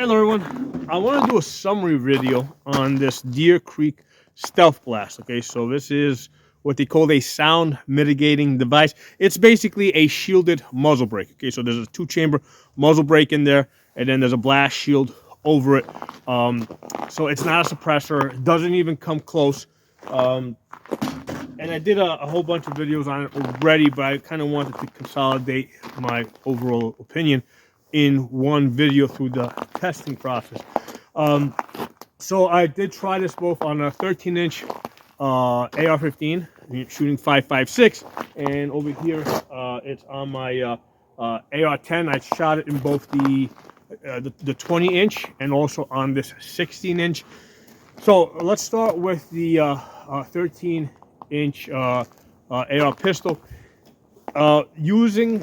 Hello everyone, I want to do a summary video on this Deer Creek Stealth Blast. Okay, so this is what they call a sound mitigating device. It's basically a shielded muzzle brake. Okay, so there's a 2-chamber muzzle brake in there, and then there's a blast shield over it. So it's not a suppressor, it doesn't even come close. And I did a whole bunch of videos on it already, but I kind of wanted to consolidate my overall opinion in one video through the testing process. So I did try this both on a 13-inch AR-15 shooting 5.56, and over here it's on my AR-10. I shot it in both the 20-inch and also on this 16-inch. So let's start with the 13-inch AR pistol. Using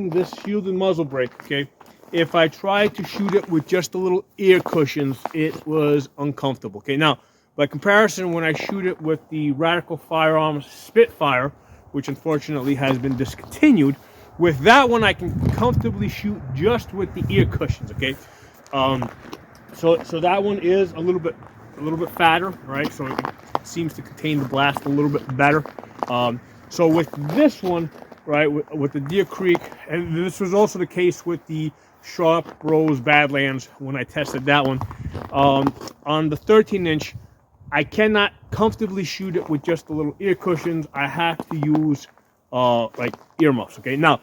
this shielded muzzle brake, okay, if I tried to shoot it with just the little ear cushions, it was uncomfortable. Okay, now by comparison, when I shoot it with the Radical Firearms Spitfire, which unfortunately has been discontinued, with that one I can comfortably shoot just with the ear cushions. Okay, so that one is a little bit fatter, right? So it seems to contain the blast a little bit better. So with this one, right, with the Deer Creek, and this was also the case with the Sharp Rose Badlands when I tested that one. On the 13-inch, I cannot comfortably shoot it with just the little ear cushions. I have to use like earmuffs. Okay, now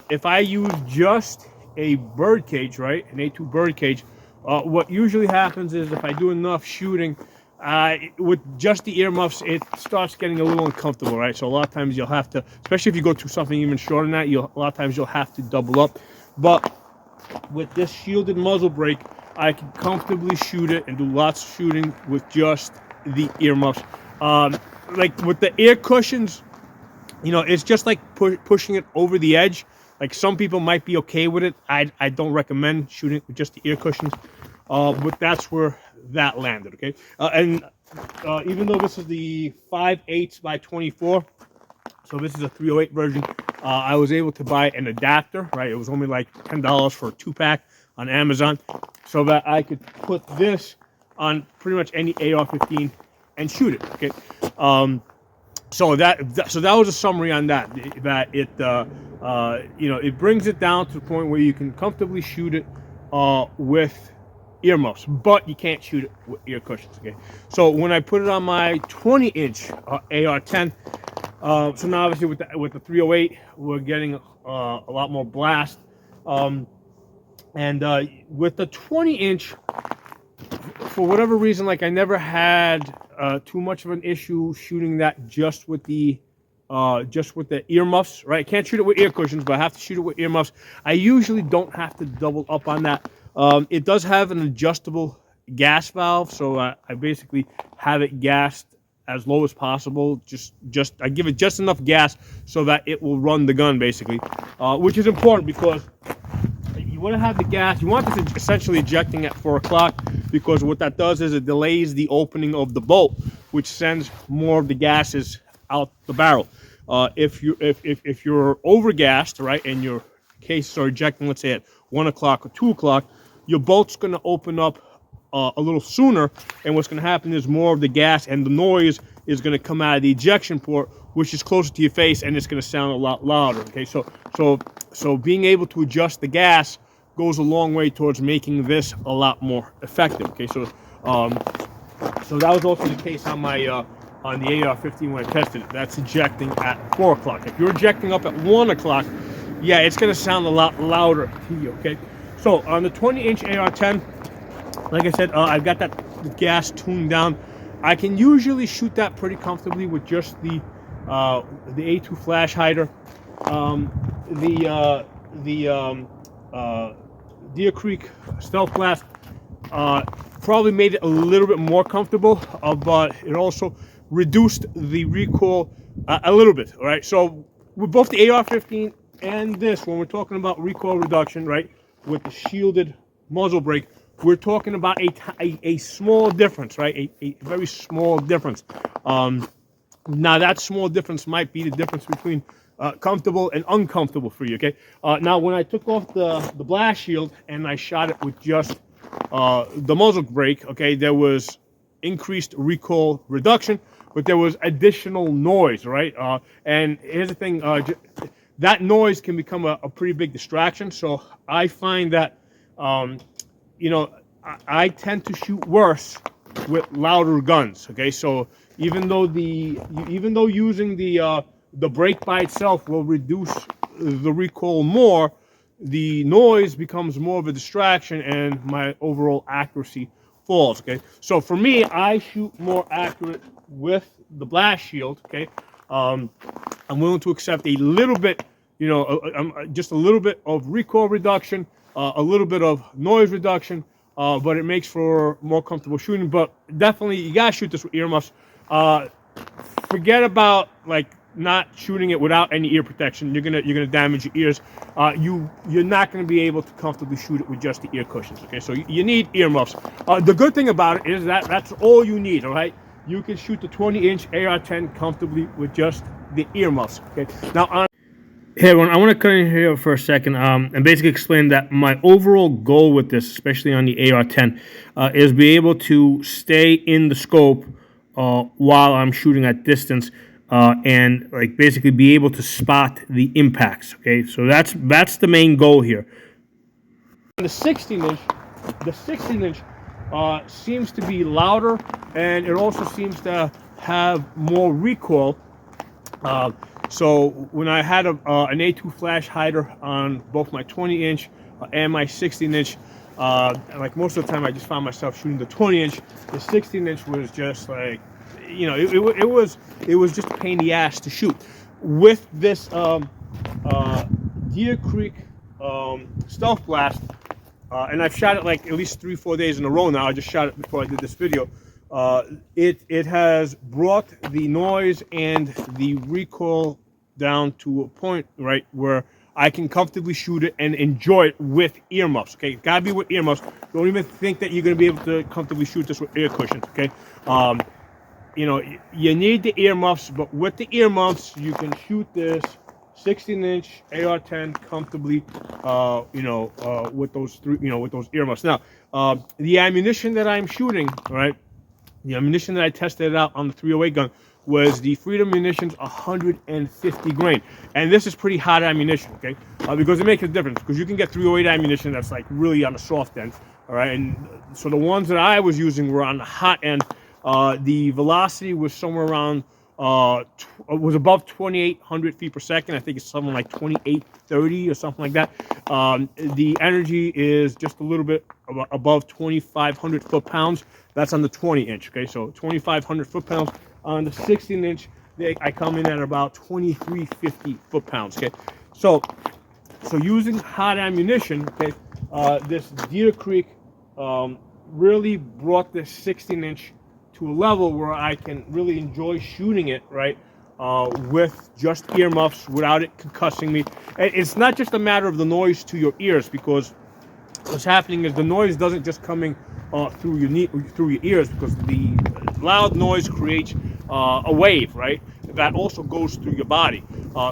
if I use just a bird cage, right, an A2 bird cage, what usually happens is if I do enough shooting, with just the earmuffs, it starts getting a little uncomfortable, right? So a lot of times you'll have to, especially if you go to something even shorter than that, a lot of times you'll have to double up. But with this shielded muzzle brake, I can comfortably shoot it and do lots of shooting with just the earmuffs. Like with the ear cushions, you know, it's just like pushing it over the edge. Like some people might be okay with it. I don't recommend shooting with just the ear cushions. But that's where that landed, okay? And even though this is the 5/8 by 24, so this is a 308 version, I was able to buy an adapter, right? It was only like $10 for a 2-pack on Amazon, so that I could put this on pretty much any AR-15 and shoot it, okay? So that was a summary on that. That it, you know, it brings it down to the point where you can comfortably shoot it with earmuffs, but you can't shoot it with ear cushions. Okay, so when I put it on my 20-inch AR-10, so now obviously with the 308, we're getting a lot more blast, and with the 20-inch, for whatever reason, like I never had too much of an issue shooting that just with the earmuffs, right? I can't shoot it with ear cushions, but I have to shoot it with earmuffs. I usually don't have to double up on that. It does have an adjustable gas valve, so I basically have it gassed as low as possible. I give it just enough gas so that it will run the gun, basically, which is important because you want to have the gas. You want this essentially ejecting at 4 o'clock, because what that does is it delays the opening of the bolt, which sends more of the gases out the barrel. If you're overgassed, right, and your cases are ejecting, let's say at 1 o'clock or 2 o'clock, your bolt's going to open up a little sooner, and what's going to happen is more of the gas and the noise is going to come out of the ejection port, which is closer to your face, and it's going to sound a lot louder. Okay, so being able to adjust the gas goes a long way towards making this a lot more effective. Okay, so that was also the case on my on the AR-15 when I tested it. That's ejecting at 4 o'clock. If you're ejecting up at 1 o'clock, yeah, it's going to sound a lot louder to you. Okay, so on the 20-inch AR-10, like I said, I've got that gas tuned down. I can usually shoot that pretty comfortably with just the A2 flash hider. The Deer Creek Stealth Blast probably made it a little bit more comfortable, but it also reduced the recoil a little bit. All right, so with both the AR-15 and this, when we're talking about recoil reduction, right, with the shielded muzzle brake, we're talking about a small difference, right? A very small difference. Now that small difference might be the difference between comfortable and uncomfortable for you, okay? Now when I took off the blast shield and I shot it with just the muzzle brake, okay, there was increased recoil reduction, but there was additional noise, right? And here's the thing, that noise can become a pretty big distraction. So I find that, you know, I tend to shoot worse with louder guns. Okay, so even though using the brake by itself will reduce the recoil more, the noise becomes more of a distraction, and my overall accuracy falls. Okay, so for me, I shoot more accurate with the blast shield. Okay, I'm willing to accept a little bit, you know, just a little bit of recoil reduction, a little bit of noise reduction, but it makes for more comfortable shooting. But definitely, you gotta shoot this with earmuffs. Forget about like not shooting it without any ear protection. You're gonna damage your ears. You're not gonna be able to comfortably shoot it with just the ear cushions. Okay, so you need earmuffs. The good thing about it is that that's all you need. All right, you can shoot the 20-inch AR-10 comfortably with just the earmuffs. Okay, now hey everyone, I want to cut in here for a second and basically explain that my overall goal with this, especially on the AR-10, is be able to stay in the scope while I'm shooting at distance, and like basically be able to spot the impacts. Okay, so that's the main goal here. The 16-inch seems to be louder, and it also seems to have more recoil. So when I had an A2 flash hider on both my 20-inch and my 16-inch, like most of the time I just found myself shooting the 20-inch. The 16-inch was just like, you know, it was just a pain in the ass to shoot. With this Deer Creek Stealth Blast, and I've shot it like at least 3-4 days in a row now. I just shot it before I did this video. It has brought the noise and the recoil down to a point, right, where I can comfortably shoot it and enjoy it with earmuffs. Okay, gotta be with earmuffs. Don't even think that you're gonna be able to comfortably shoot this with ear cushions. Okay, you know, you need the earmuffs, but with the earmuffs, you can shoot this 16-inch AR-10 comfortably. You know, with those with those earmuffs. Now, the ammunition that I'm shooting, right? The ammunition that I tested out on the 308 gun was the Freedom Munitions 150 grain. And this is pretty hot ammunition, okay? Because it makes a difference. Because you can get 308 ammunition that's like really on the soft end, all right? And so the ones that I was using were on the hot end. The velocity was somewhere around, was above 2,800 feet per second. I think it's something like 2,830 or something like that. The energy is just a little bit above 2,500 foot-pounds. That's on the 20-inch, okay? So 2,500 foot-pounds. On the 16-inch, I come in at about 2,350 foot-pounds, okay? So using hot ammunition, okay, this Deer Creek really brought this 16-inch to a level where I can really enjoy shooting it, right, with just earmuffs without it concussing me. And it's not just a matter of the noise to your ears, because what's happening is the noise doesn't just coming through your ears, because the loud noise creates a wave, right? That also goes through your body.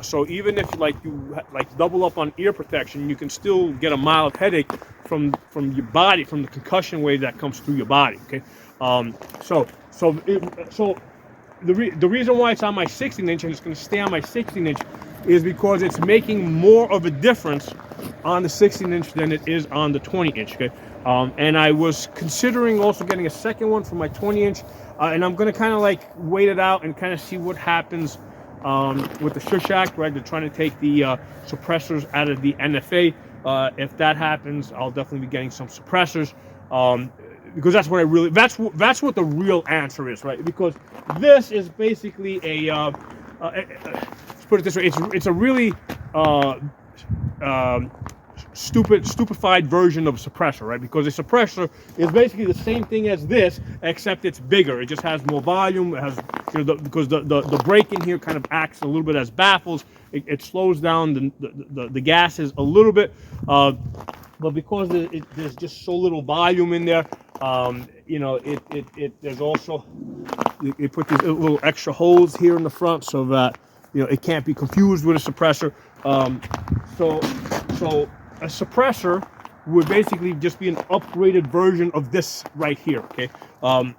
So even if you double up on ear protection, you can still get a mild headache from your body, from the concussion wave that comes through your body. Okay, so the reason why it's on my 16-inch and it's going to stay on my 16-inch is because it's making more of a difference on the 16-inch than it is on the 20-inch. Okay, and I was considering also getting a second one for my 20-inch, and I'm going to kind of like wait it out and kind of see what happens with the Shush Act, right? They're trying to take the suppressors out of the NFA. If that happens, I'll definitely be getting some suppressors, because that's what that's what the real answer is, right? Because this is basically a let's put it this way, it's a really stupefied version of a suppressor, right? Because a suppressor is basically the same thing as this, except it's bigger. It just has more volume. It has, because the brake in here kind of acts a little bit as baffles. It slows down the gases a little bit, but because there's just so little volume in there, you know, there's also, it put these little extra holes here in the front so that, you know, it can't be confused with a suppressor. So a suppressor would basically just be an upgraded version of this right here. Okay,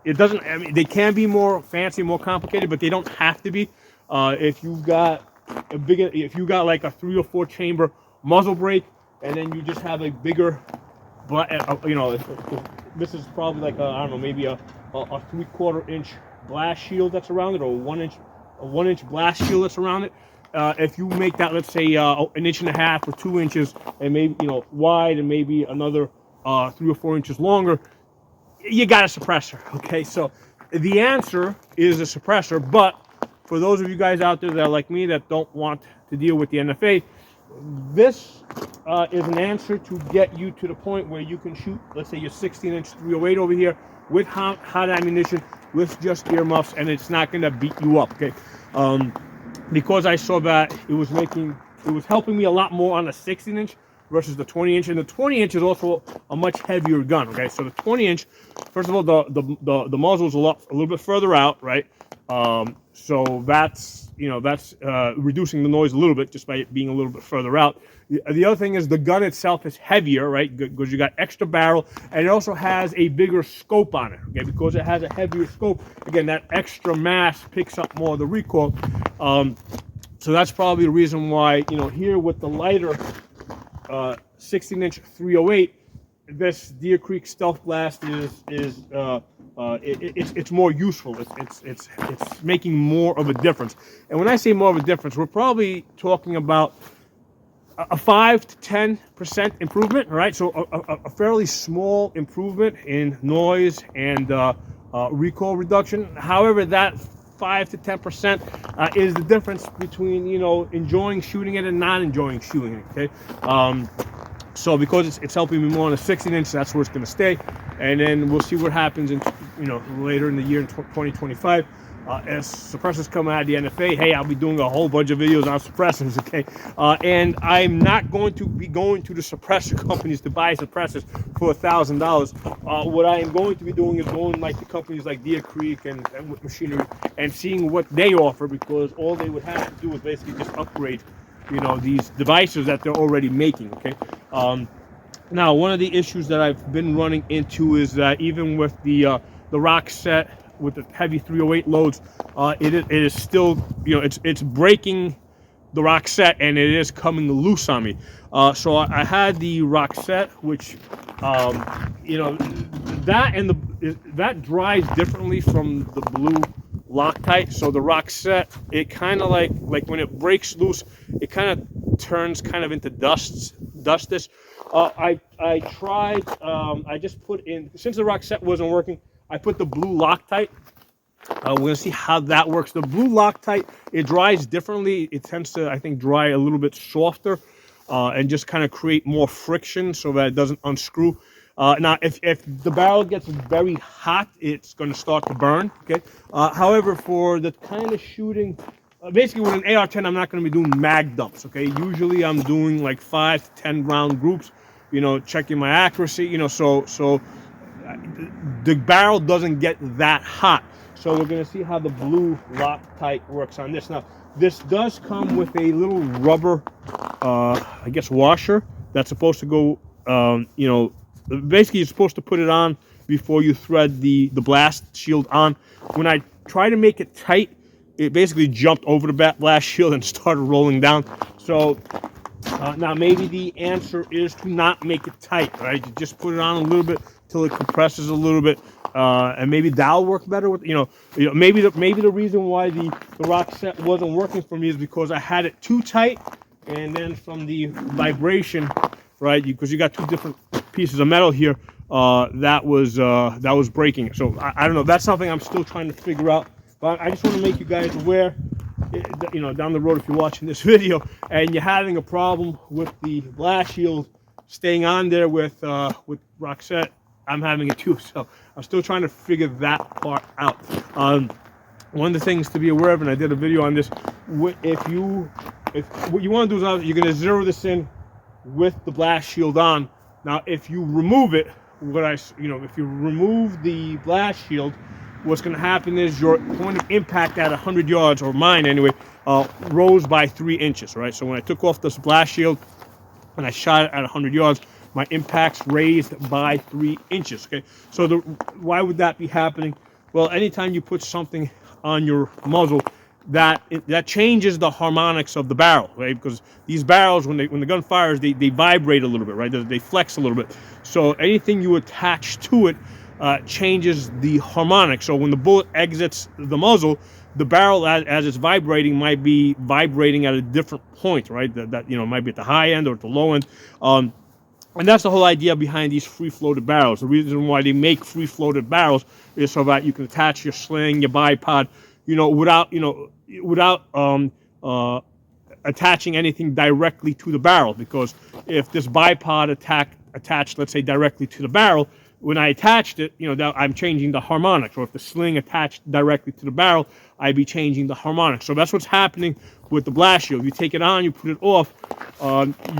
it doesn't. I mean, they can be more fancy, more complicated, but they don't have to be. If you got if you got like a 3 or 4 chamber muzzle brake, and then you just have a bigger, you know, this is probably like I don't know, maybe a 3/4 inch blast shield that's around it, or a 1 inch blast shield that's around it. If you make that, let's say, 1.5 inches or 2 inches, and maybe, you know, wide, and maybe another 3 or 4 inches longer, you got a suppressor. Okay, so the answer is a suppressor. But for those of you guys out there that are like me, that don't want to deal with the NFA, this is an answer to get you to the point where you can shoot, let's say, your 16-inch 308 over here with hot ammunition, with just earmuffs, and it's not going to beat you up. Okay. Because I saw that it was helping me a lot more on the 16-inch versus the 20-inch, and the 20-inch is also a much heavier gun. Okay, so the 20-inch, first of all, the muzzle is a little bit further out, right? So that's, you know, that's reducing the noise a little bit just by it being a little bit further out. The other thing is the gun itself is heavier, right? Because you got extra barrel, and it also has a bigger scope on it. Okay, because it has a heavier scope. Again, that extra mass picks up more of the recoil. So that's probably the reason why, you know, here with the lighter 16-inch 308, this Deer Creek Stealth Blast it's more useful. It's making more of a difference. And when I say more of a difference, we're probably talking about a 5 to 10% improvement, right? So a fairly small improvement in noise and recoil reduction. However, that 5 to 10% is the difference between, you know, enjoying shooting it and not enjoying shooting it. Okay, so because it's helping me more on a 16-inch, that's where it's going to stay, and then we'll see what happens in, you know, later in the year in 2025. As suppressors come out of the NFA, hey, I'll be doing a whole bunch of videos on suppressors, okay? And I'm not going to be going to the suppressor companies to buy suppressors for $1,000. What I am going to be doing is going like the companies like Deer Creek and with machinery and seeing what they offer, because all they would have to do is basically just upgrade, you know, these devices that they're already making, okay? Now, one of the issues that I've been running into is that even with the rock set, with the heavy 308 loads, it is still, you know, it's breaking the rock set, and it is coming loose on me. So I had the rock set, which, you know, that dries differently from the blue Loctite. So the rock set, it kind of like when it breaks loose, it kind of turns kind of into dustish. I tried, I just put in, since the rock set wasn't working, I put the blue Loctite. We're going to see how that works. The blue Loctite, it dries differently. It tends to, I think, dry a little bit softer and just kind of create more friction so that it doesn't unscrew. Now, if the barrel gets very hot, it's going to start to burn, okay? However, for the kind of shooting, basically with an AR-10, I'm not going to be doing mag dumps, okay? Usually I'm doing like 5 to 10 round groups, you know, checking my accuracy, you know, so the barrel doesn't get that hot. So we're going to see how the blue Loctite works on this. Now, this does come with a little rubber, I guess, washer that's supposed to go, you know, basically you're supposed to put it on before you thread the blast shield on. When I try to make it tight, it basically jumped over the blast shield and started rolling down. So now maybe the answer is to not make it tight, right? You just put it on a little bit till it compresses a little bit, and maybe that'll work better with, you know, maybe the reason why the rock set wasn't working for me is because I had it too tight, and then from the vibration, right, because you got 2 different pieces of metal here, that was breaking it. So I don't know, that's something I'm still trying to figure out, but I just want to make you guys aware, you know, down the road, if you're watching this video and you're having a problem with the blast shield staying on there with rock set, I'm having it too. So I'm still trying to figure that part out. One of the things to be aware of, and I did a video on this, if what you want to do is you're going to zero this in with the blast shield on. Now, if you remove it, if you remove the blast shield, what's going to happen is your point of impact at 100 yards, or mine anyway, rose by 3 inches, right? So when I took off this blast shield and I shot it at 100 yards, my impact's raised by 3 inches. Okay, so why would that be happening? Well, anytime you put something on your muzzle, that changes the harmonics of the barrel, right? Because these barrels, when the gun fires, they vibrate a little bit, right? They flex a little bit. So anything you attach to it changes the harmonics. So when the bullet exits the muzzle, the barrel, as it's vibrating, might be vibrating at a different point, right? That might be at the high end or at the low end. And that's the whole idea behind these free-floated barrels. The reason why they make free-floated barrels is so that you can attach your sling, your bipod, without attaching anything directly to the barrel. Because if this bipod attached, let's say, directly to the barrel, when I attached it, that I'm changing the harmonics. Or if the sling attached directly to the barrel, I'd be changing the harmonics. So that's what's happening with the blast shield. You take it on, you put it off,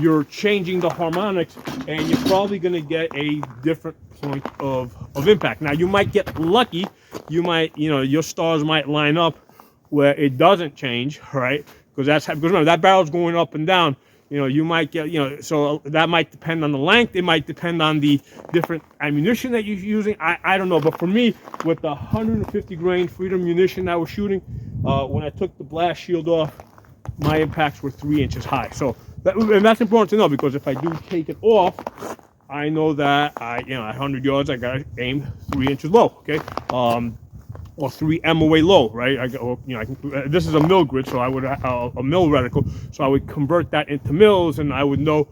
you're changing the harmonics, and you're probably going to get a different point of impact. Now, you might get lucky. You might, your stars might line up where it doesn't change, right? Because remember, that barrel's going up and down. You might get, so that might depend on the length. It might depend on the different ammunition that you're using. I don't know. But for me, with the 150 grain Freedom munition I was shooting, when I took the blast shield off, my impacts were 3 inches high. So and that's important to know, because if I do take it off, I know that at 100 yards, I got to aim 3 inches low, okay? Or 3 MOA low, right? This is a mill grid, so I would a mill reticle, so I would convert that into mils, and I would know,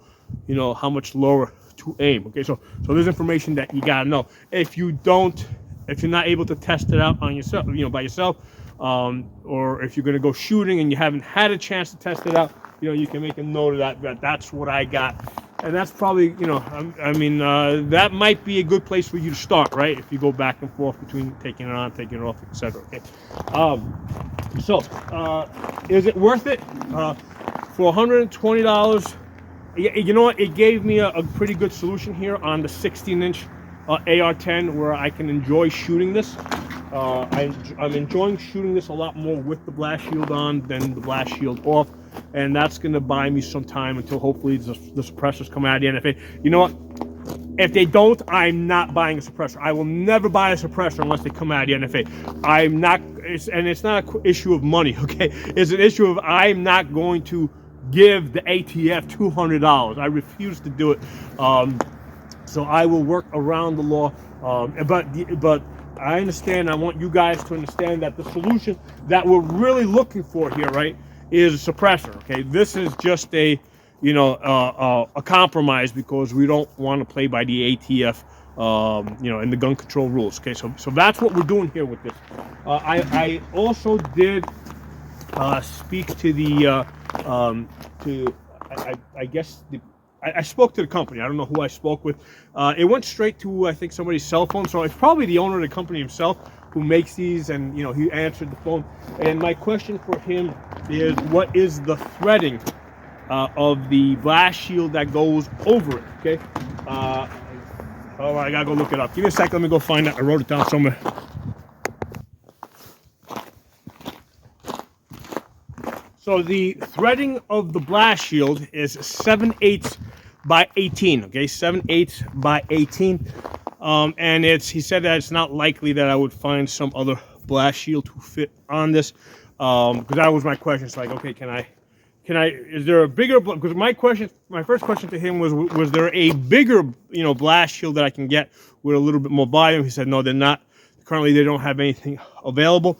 how much lower to aim. Okay, so there's information that you gotta know. If you're not able to test it out on yourself, by yourself, or if you're gonna go shooting and you haven't had a chance to test it out, you can make a note of that. That's what I got. And that's probably, that might be a good place for you to start, right? If you go back and forth between taking it on, taking it off, etc. Okay. Is it worth it? For $120, you know what? It gave me a pretty good solution here on the 16-inch AR-10, where I can enjoy shooting this. I'm enjoying shooting this a lot more with the blast shield on than the blast shield off. And that's going to buy me some time until hopefully the suppressors come out of the NFA. You know what? If they don't, I'm not buying a suppressor. I will never buy a suppressor unless they come out of the NFA. I'm not, and it's not an issue of money, okay? It's an issue of I'm not going to give the ATF $200. I refuse to do it. So I will work around the law. But I understand. I want you guys to understand that the solution that we're really looking for here, right, is a suppressor. Okay, this is just a compromise, because we don't want to play by the ATF, and the gun control rules. Okay, so that's what we're doing here with this. I also did speak to the I spoke to the company. I don't know who I spoke with. It went straight to, I think, somebody's cell phone. So it's probably the owner of the company himself who makes these, and he answered the phone. And my question for him is, what is the threading of the blast shield that goes over it? Okay. I gotta go look it up. Give me a second. Let me go find it. I wrote it down somewhere. So the threading of the blast shield is 7/8 by 18. Okay, 7/8 by 18. And he said that it's not likely that I would find some other blast shield to fit on this. Because that was my question. It's like, okay, is there a bigger, because my first question to him was there a bigger, blast shield that I can get with a little bit more volume? He said, no, they're not. Currently, they don't have anything available.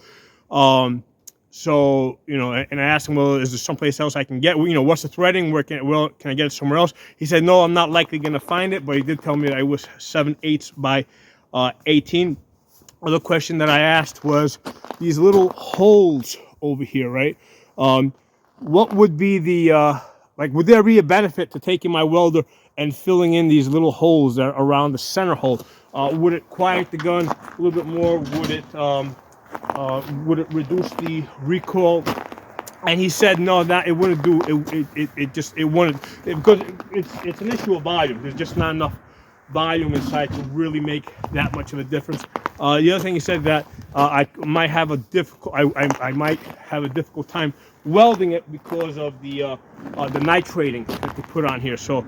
So, and I asked him, well, is there someplace else I can get? What's the threading? Can I get it somewhere else? He said, no, I'm not likely going to find it, but he did tell me that it was 7/8 by 18. Other question that I asked was these little holes over here, right? What would be the, would there be a benefit to taking my welder and filling in these little holes that are around the center hole? Would it quiet the gun a little bit more? Would it reduce the recoil? And he said no, that it wouldn't do. It wouldn't, because it's an issue of volume. There's just not enough volume inside to really make that much of a difference. The other thing he said that I might have a difficult, I might have a difficult time welding it because of the nitrating that they put on here. So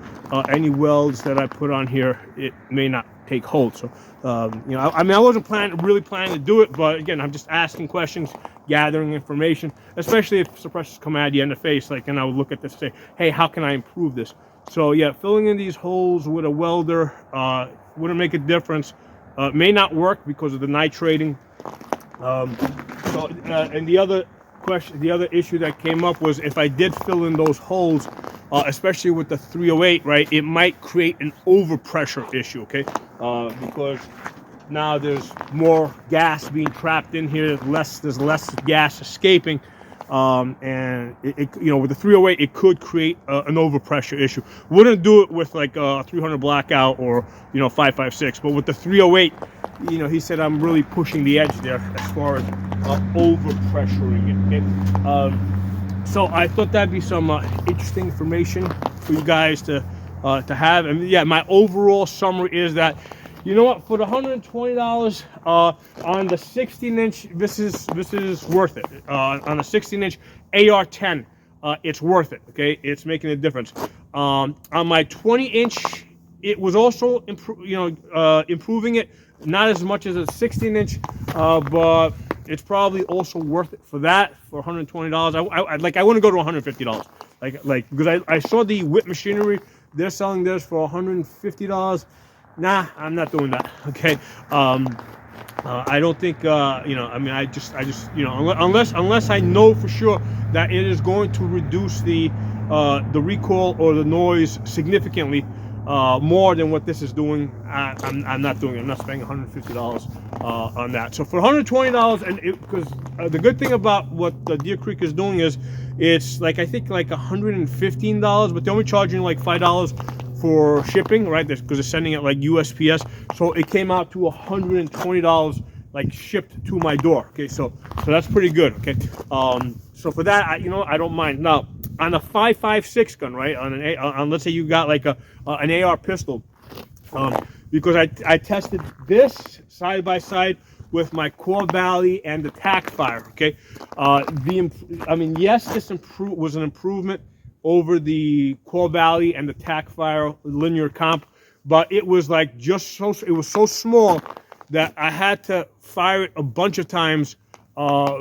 any welds that I put on here, it may not take hold. So you know, I mean, I wasn't really planning to do it, but again, I'm just asking questions, gathering information, especially if suppressors come at you in the face, like, and I would look at this and say, hey, how can I improve this? So yeah, filling in these holes with a welder wouldn't make a difference. May not work because of the nitrating. And the other question, the other issue that came up was if I did fill in those holes, especially with the 308, right, it might create an overpressure issue, okay? Because now there's more gas being trapped in here, there's less gas escaping. And you know, with the 308, it could create an overpressure issue. Wouldn't do it with like a 300 blackout or, you know, 556, but with the 308, you know, he said I'm really pushing the edge there as far as overpressuring it. Okay? So I thought that'd be some interesting information for you guys to have. And yeah, my overall summary is that, you know what, for the $120 on the 16-inch, this is worth it. On a 16-inch AR-10, it's worth it. Okay, it's making a difference. On my 20-inch, it was also improving it, not as much as a 16-inch, but it's probably also worth it for that. For $120, I wouldn't go to $150. Like because I saw the whip machinery, they're selling this for $150. Nah, I'm not doing that. Okay, I don't think you know. I mean, I just you know, unless I know for sure that it is going to reduce the recoil or the noise significantly more than what this is doing, I'm not doing it. I'm not spending $150 on that. So for $120, and because the good thing about what the Deer Creek is doing is it's like, I think like $115, but they're only charging like $5 for shipping, right? Because they're sending it like USPS, so it came out to $120 like shipped to my door. Okay, so that's pretty good. Okay, so for that, you know, I don't mind. Now on a 5.56 gun, right? On let's say you got like an AR pistol, because I tested this side by side with my Core Valley and the Tac Fire. Okay, I mean, yes, this was an improvement over the Core Valley and the Tac Fire linear comp, but it was like it was so small that I had to fire it a bunch of times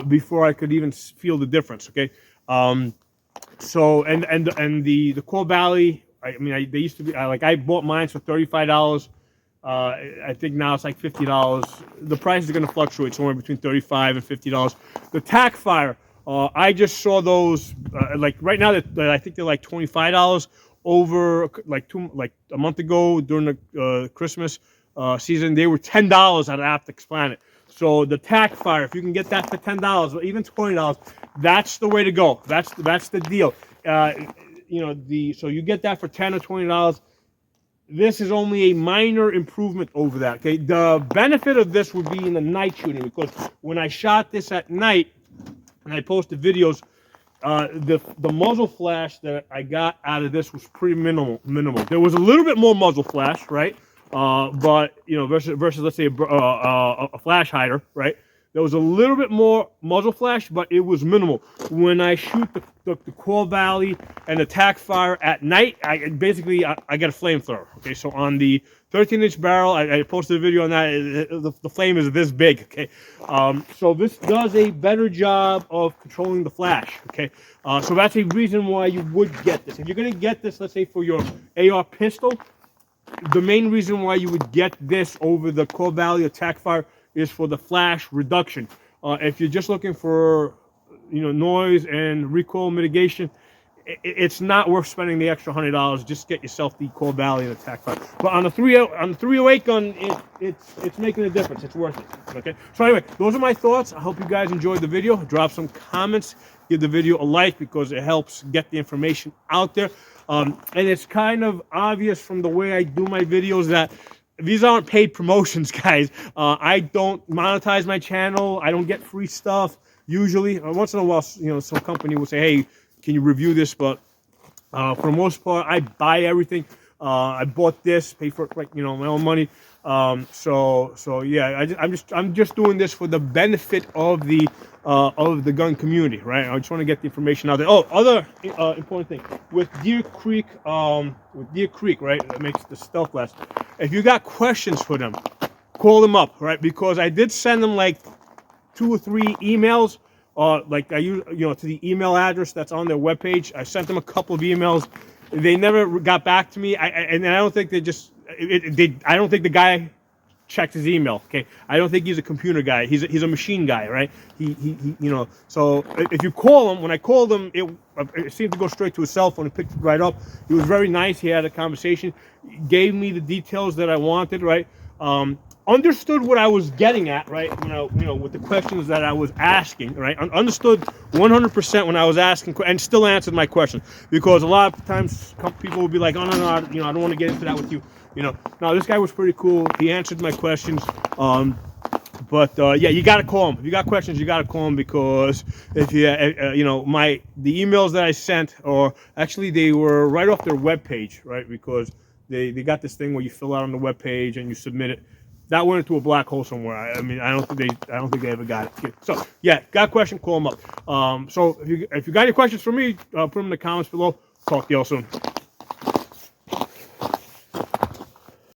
before I could even feel the difference. Okay, so and the Core Valley, I mean, they used to be I bought mine for $35. I think now it's like $50. The price is going to fluctuate somewhere between $35 and $50. The Tac Fire, I just saw those like right now that I think they're like $25 over like a month ago during the Christmas season. They were $10 at Aptex Planet. So the Tac Fire, if you can get that for $10 or even $20, that's the way to go. That's the deal. You know, so you get that for $10 or $20. This is only a minor improvement over that. Okay, the benefit of this would be in the night shooting, because when I shot this at night and I posted videos, the muzzle flash that I got out of this was pretty minimal. There was a little bit more muzzle flash, right? But you know, versus let's say a flash hider, right? There was a little bit more muzzle flash, but it was minimal. When I shoot the Core Valley and the Tac Fire at night, I get a flamethrower. Okay, so on the 13-inch barrel, I posted a video on that. The flame is this big. Okay, so this does a better job of controlling the flash. Okay, so that's a reason why you would get this. If you're gonna get this, let's say for your AR pistol, the main reason why you would get this over the Core Valley or Tac Fire is for the flash reduction. If you're just looking for, you know, noise and recoil mitigation, it's not worth spending the extra $100. Just get yourself the Core Valley and the Tac Fire. But on the 308 gun, it's making a difference. It's worth it. Okay. So anyway, those are my thoughts. I hope you guys enjoyed the video. Drop some comments. Give the video a like because it helps get the information out there. And it's kind of obvious from the way I do my videos that these aren't paid promotions, guys. I don't monetize my channel. I don't get free stuff usually. Once in a while, you know, some company will say, "Hey, can you review this?" But for the most part, I buy everything. I bought this, paid for it, like, you know, my own money. So yeah, I'm just doing this for the benefit of the gun community, right? I just want to get the information out there. Oh, other important thing with Deer Creek, right? That makes the stealth glass. If you got questions for them, call them up, right? Because I did send them like 2 or 3 emails, like I use, you know, to the email address that's on their webpage. I sent them a couple of emails. They never got back to me. And I don't think they just, I don't think the guy checked his email. Okay, I don't think he's a computer guy. He's a machine guy, right? He you know. So if you call him, when I called him, it seemed to go straight to his cell phone. He picked it right up. He was very nice. He had a conversation, gave me the details that I wanted, right? Understood what I was getting at, right? You know, with the questions that I was asking, right? Understood 100% when I was asking, and still answered my question. Because a lot of times people will be like, "Oh no, you know, I don't want to get into that with you." You know, no, this guy was pretty cool. He answered my questions. But yeah, you gotta call him. If you got questions, you gotta call him, because if you you know, the emails that I sent, or actually they were right off their webpage, right? Because they got this thing where you fill out on the webpage and you submit it. That went into a black hole somewhere. I mean, I don't think they ever got it. So yeah, got a question, call them up. So if you got any questions for me, put them in the comments below. Talk to y'all soon.